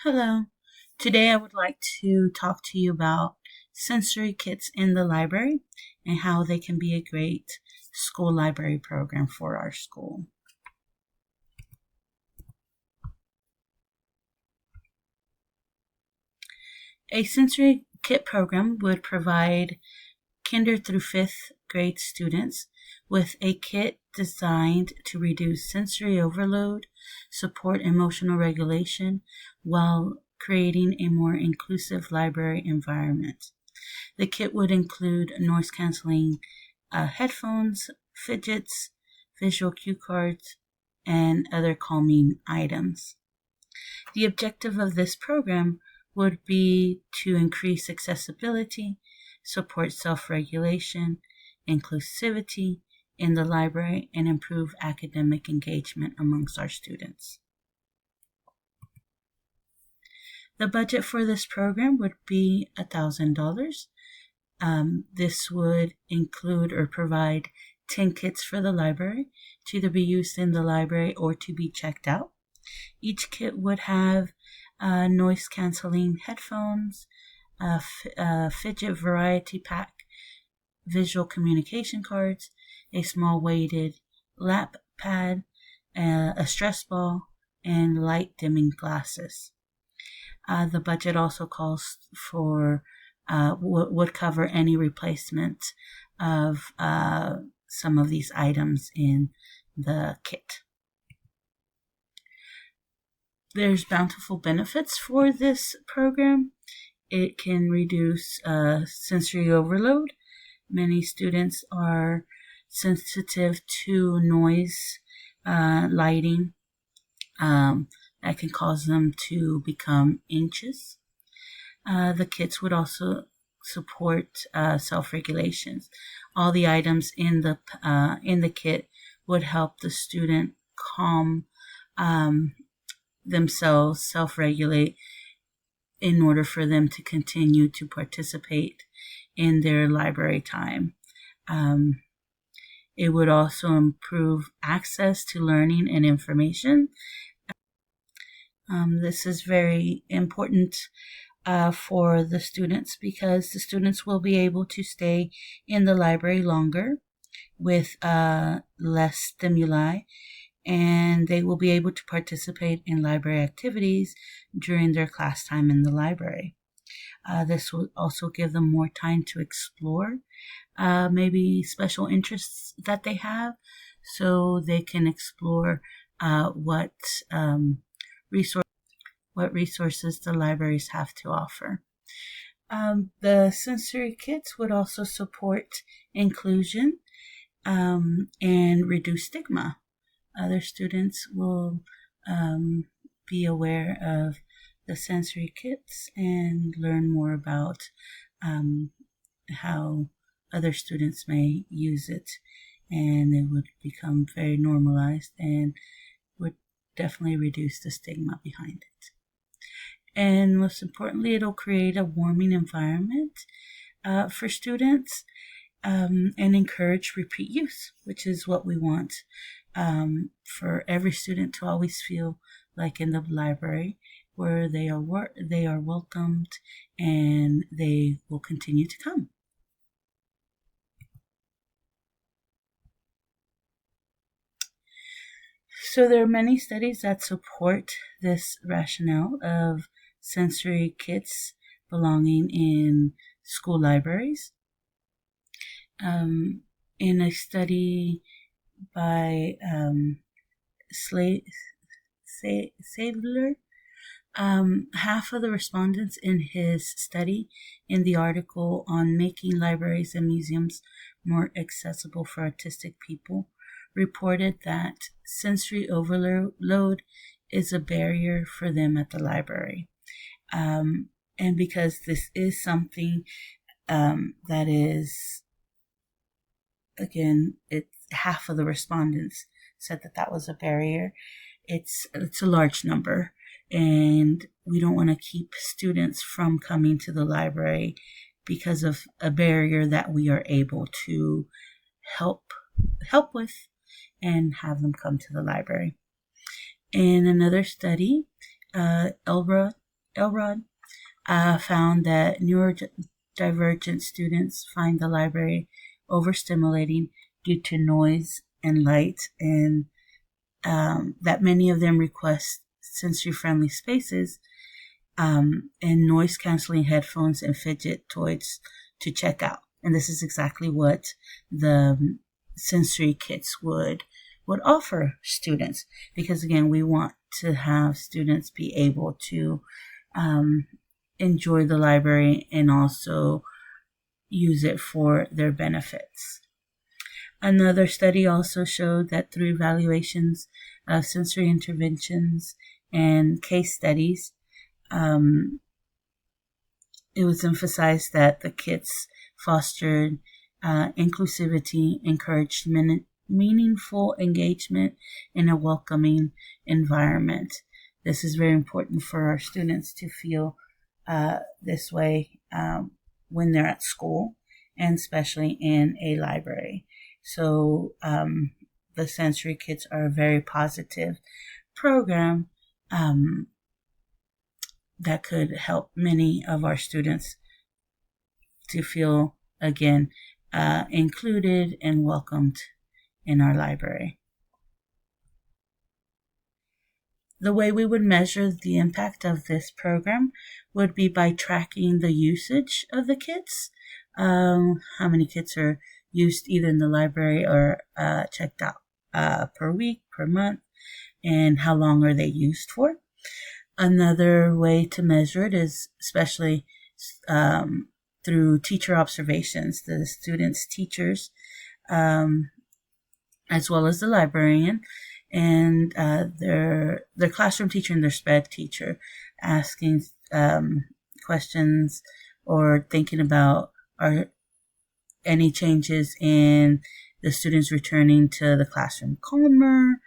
Hello. Today I would like to talk to you about sensory kits in the library and how they can be a great school library program for our school. A sensory kit program would provide kinder through fifth grade students with a kit designed to reduce sensory overload, support emotional regulation, while creating a more inclusive library environment. The kit would include noise canceling headphones, fidgets, visual cue cards, and other calming items. The objective of this program would be to increase accessibility, support self regulation, inclusivity in the library, and improve academic engagement amongst our students. The budget for this program would be $1,000. This would include or provide 10 kits for the library to either be used in the library or to be checked out. Each kit would have noise canceling headphones, fidget variety pack, visual communication cards, a small weighted lap pad, a stress ball, and light dimming glasses. The budget also calls for would cover any replacement of some of these items in the kit. There's bountiful benefits for this program. It can reduce sensory overload. Many students are sensitive to noise, lighting, that can cause them to become anxious. The kits would also support self-regulations. All the items in the kit would help the student calm themselves, self-regulate, in order for them to continue to participate in their library time. It would also improve access to learning and information. This is very important for the students because the students will be able to stay in the library longer with less stimuli, and they will be able to participate in library activities during their class time in the library. This will also give them more time to explore maybe special interests that they have, so they can explore what resources the libraries have to offer. The sensory kits would also support inclusion and reduce stigma. Other students will be aware of the sensory kits and learn more about how other students may use it, and it would become very normalized and would definitely reduce the stigma behind it. And most importantly, it'll create a warming environment for students and encourage repeat use, which is what we want for every student to always feel like in the library where they are welcomed and they will continue to come. So there are many studies that support this rationale of sensory kits belonging in school libraries. In a study by Sadler, half of the respondents in his study in the article on making libraries and museums more accessible for autistic people reported that sensory overload is a barrier for them at the library. And because this is something that is, again, half of the respondents said that was a barrier. It's a large number, and we don't want to keep students from coming to the library because of a barrier that we are able to help with and have them come to the library. In another study, Elbra Elrod, found that neurodivergent students find the library overstimulating due to noise and light, and that many of them request sensory-friendly spaces and noise-canceling headphones and fidget toys to check out. And this is exactly what the sensory kits would offer students, because again, we want to have students be able to enjoy the library and also use it for their benefits. Another study also showed that through evaluations of sensory interventions and case studies, it was emphasized that the kits fostered inclusivity, encouraged meaningful engagement in a welcoming environment. This is very important for our students to feel this way when they're at school, and especially in a library. So the sensory kits are a very positive program that could help many of our students to feel, again, included and welcomed in our library. The way we would measure the impact of this program would be by tracking the usage of the kits, how many kits are used either in the library or checked out per week, per month, and how long are they used for. Another way to measure it is especially through teacher observations, the students' teachers, as well as the librarian, and their classroom teacher and their SPED teacher, asking questions or thinking about any changes in the students returning to the classroom calmer.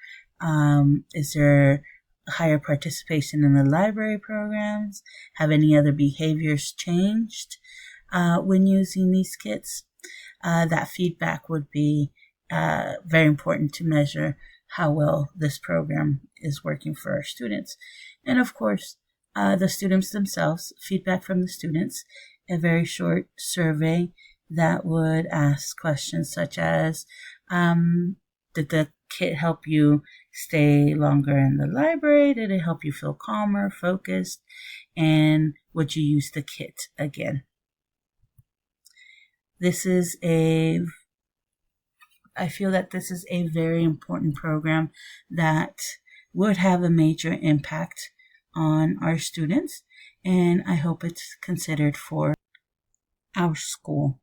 Is there higher participation in the library programs? Have any other behaviors changed when using these kits? That feedback would be very important to measure how well this program is working for our students. And of course, the students themselves, feedback from the students, a very short survey that would ask questions such as, did the kit help you stay longer in the library? Did it help you feel calmer, focused? And would you use the kit again? I feel that this is a very important program that would have a major impact on our students, and I hope it's considered for our school.